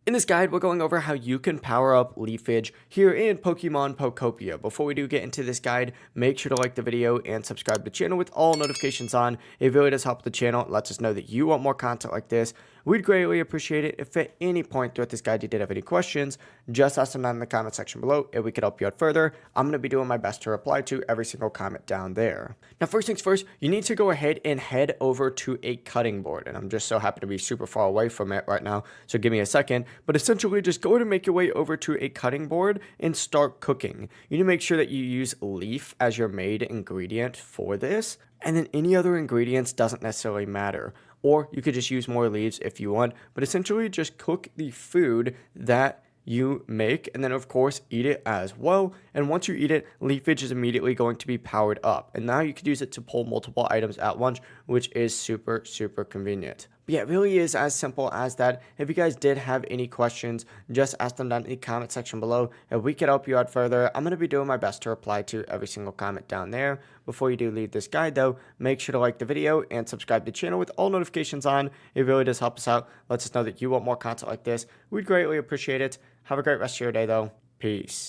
In this guide, we're going over how you can power up Leafage here in Pokemon Pokopia. Before we do get into this guide, make sure to like the video and subscribe to the channel with all notifications on. It really does help the channel. It lets us know that you want more content like this. We'd greatly appreciate it if at any point throughout this guide you did have any questions, just ask them down in the comment section below and we could help you out further. I'm going to be doing my best to reply to every single comment down there. Now, first things first, you need to go ahead and head over to a cutting board. And I'm just so happy to be super far away from it right now, so give me a second. But essentially, just go ahead and make your way over to a cutting board and start cooking. You need to make sure that you use leaf as your main ingredient for this. And then any other ingredients doesn't necessarily matter. Or you could just use more leaves if you want. But essentially, just cook the food that you make, and then of course eat it as well. And once you eat it, leafage is immediately going to be powered up, and now you could use it to pull multiple items at once, which is super convenient. But yeah, it really is as simple as that. If you guys did have any questions, just ask them down in the comment section below and we could help you out further. I'm going to be doing my best to reply to every single comment down there. Before you do leave this guide though, make sure to like the video and subscribe to the channel with all notifications on. It really does help us out. Lets us know that you want more content like this. We'd greatly appreciate it. Have a great rest of your day though. Peace.